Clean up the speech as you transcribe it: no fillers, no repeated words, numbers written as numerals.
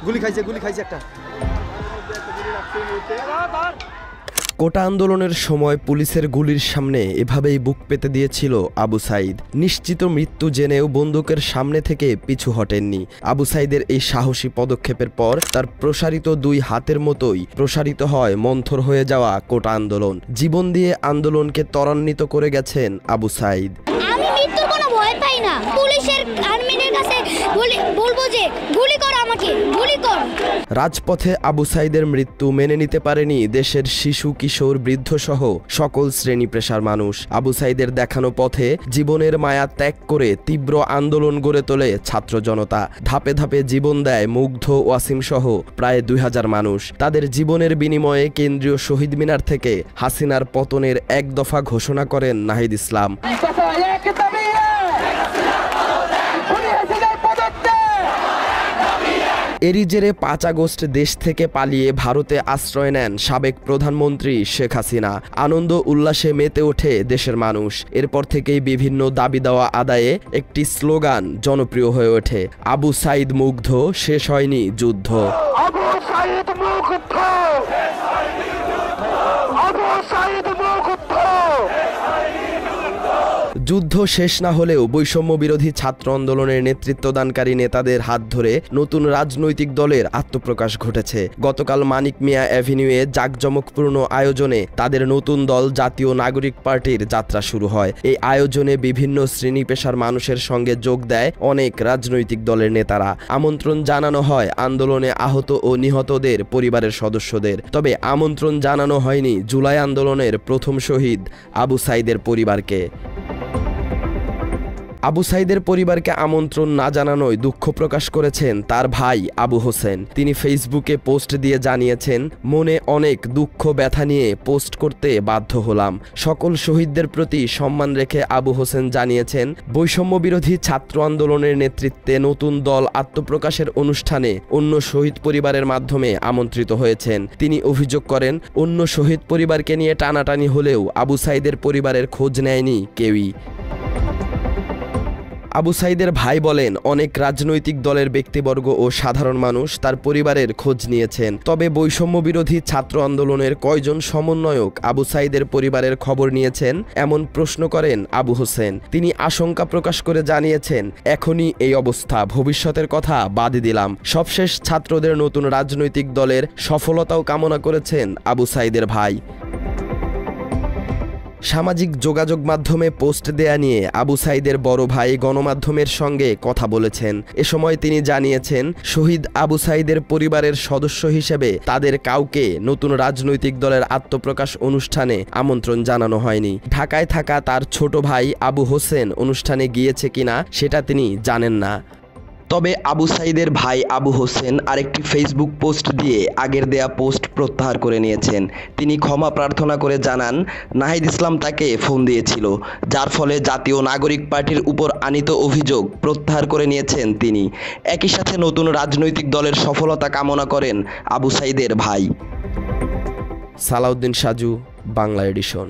গুলি খাইছে একটা। কোটা আন্দোলনের সময় পুলিশের গুলির সামনে এভাবেই বুক পেতে দিয়েছিল আবু সাঈদ। নিশ্চিত মৃত্যু জেনেও বন্দুকের সামনে থেকে পিছু হটেননি। আবু সাঈদের এই সাহসী পদক্ষেপের পর তার প্রসারিত দুই হাতের মতোই প্রসারিত হয় মন্থর হয়ে যাওয়া কোটা আন্দোলন। জীবন দিয়ে আন্দোলনকে ত্বরান্বিত করে গেছেন আবু সাঈদ। আমি মৃত্যুর কোনো ভয় পাই না। পুলিশের আর্মিদের কাছে বলবো যে গুলি কর, আমাকে গুলি কর। রাজপথে আবু সাঈদের মৃত্যু মেনে নিতে পারেনি দেশের শিশু, কিশোর, বৃদ্ধ সহ সকল শ্রেণী পেশার মানুষ। আবু সাঈদের দেখানো পথে জীবনের মায়া ত্যাগ করে তীব্র আন্দোলন গড়ে তোলে ছাত্র জনতা। ধাপে ধাপে জীবন দেয় মুগ্ধ, ওয়াসিম সহ প্রায় 2000 মানুষ। তাদের জীবনের বিনিময়ে কেন্দ্রীয় শহীদ মিনার থেকে হাসিনার পতনের এক দফা ঘোষণা করেন নাহিদ ইসলাম। এরই জেরে 5 আগস্ট দেশ থেকে পালিয়ে ভারতে আশ্রয় নেন সাবেক প্রধানমন্ত্রী শেখ হাসিনা। আনন্দ উল্লাসে মেতে ওঠে দেশের মানুষ। এরপর থেকেই বিভিন্ন দাবি দেওয়া আদায়ে একটি স্লোগান জনপ্রিয় হয়ে ওঠে, আবু সাঈদ মুগ্ধ, শেষ হয়নি যুদ্ধ। আবু সাঈদ মুগ্ধ, আবু সাঈদ মুগ্ধ। যুদ্ধ শেষ না হলেও বৈষম্য বিরোধী ছাত্র আন্দোলনের নেতৃত্বদানকারী নেতাদের হাত ধরে নতুন রাজনৈতিক দলের আত্মপ্রকাশ ঘটেছে। গতকাল মানিক মিয়া অ্যাভিনিউয়ে জাঁকজমকপূর্ণ আয়োজনে তাদের নতুন দল জাতীয় নাগরিক পার্টির যাত্রা শুরু হয়। এই আয়োজনে বিভিন্ন শ্রেণী পেশার মানুষের সঙ্গে যোগ দেয় অনেক রাজনৈতিক দলের নেতারা। আমন্ত্রণ জানানো হয় আন্দোলনে আহত ও নিহতদের পরিবারের সদস্যদের। তবে আমন্ত্রণ জানানো হয়নি জুলাই আন্দোলনের প্রথম শহীদ আবু সাঈদের পরিবারকে। আবু সাঈদের পরিবারকে আমন্ত্রণ না জানানোয় দুঃখ প্রকাশ করেছেন তার ভাই আবু হোসেন। তিনি ফেসবুকে পোস্ট দিয়ে জানিয়েছেন, মনে অনেক দুঃখ ব্যথা নিয়ে পোস্ট করতে বাধ্য হলাম। সকল শহীদদের প্রতি সম্মান রেখে আবু হোসেন জানিয়েছেন, বৈষম্য বিরোধী ছাত্র আন্দোলনের নেতৃত্বে নতুন দল আত্মপ্রকাশের অনুষ্ঠানে অন্য শহীদ পরিবারের মাধ্যমে আমন্ত্রিত হয়েছেন। তিনি অভিযোগ করেন, অন্য শহীদ পরিবারকে নিয়ে টানাটানি হলেও আবু সাঈদের পরিবারের খোঁজ নেয়নি কেউই। আবু সাঈদের ভাই বলেন, অনেক রাজনৈতিক দলের ব্যক্তিবর্গ ও সাধারণ মানুষ তার পরিবারের খোঁজ নিয়েছেন, তবে বৈষম্য বিরোধী ছাত্র আন্দোলনের কয়জন সমন্বয়ক আবু সাঈদের পরিবারের খবর নিয়েছেন এমন প্রশ্ন করেন আবু হোসেন। তিনি আশঙ্কা প্রকাশ করে জানিয়েছেন, এখনই এই অবস্থা, ভবিষ্যতের কথা বাদ দিলাম। সবশেষ ছাত্রদের নতুন রাজনৈতিক দলের সফলতাও কামনা করেছেন আবু সাঈদের ভাই। সামাজিক যোগাযোগ মাধ্যমে পোস্ট দেয়া নিয়ে আবু সাঈদের বড় ভাই গণমাধ্যমের সঙ্গে কথা বলেছেন। এ সময় তিনি জানিয়েছেন, শহীদ আবু সাঈদের পরিবারের সদস্য হিসেবে তাদের কাউকে নতুন রাজনৈতিক দলের আত্মপ্রকাশ অনুষ্ঠানে আমন্ত্রণ জানানো হয়নি। ঢাকায় থাকা তার ছোট ভাই আবু হোসেন অনুষ্ঠানে গিয়েছে কিনা সেটা তিনি জানেন না। তবে আবু সাঈদের ভাই আবু হোসেন আরেকটি ফেসবুক পোস্ট দিয়ে আগের দেয়া পোস্ট প্রত্যাহার করে নিয়েছেন। তিনি ক্ষমা প্রার্থনা করে জানান, নাহিদ ইসলাম তাকে ফোন দিয়েছিল, যার ফলে জাতীয় নাগরিক পার্টির উপর আনীত অভিযোগ প্রত্যাহার করে নিয়েছেন তিনি। একই সাথে নতুন রাজনৈতিক দলের সফলতা কামনা করেন আবু সাঈদের ভাই। সালাউদ্দিন সাজু, বাংলা এডিশন।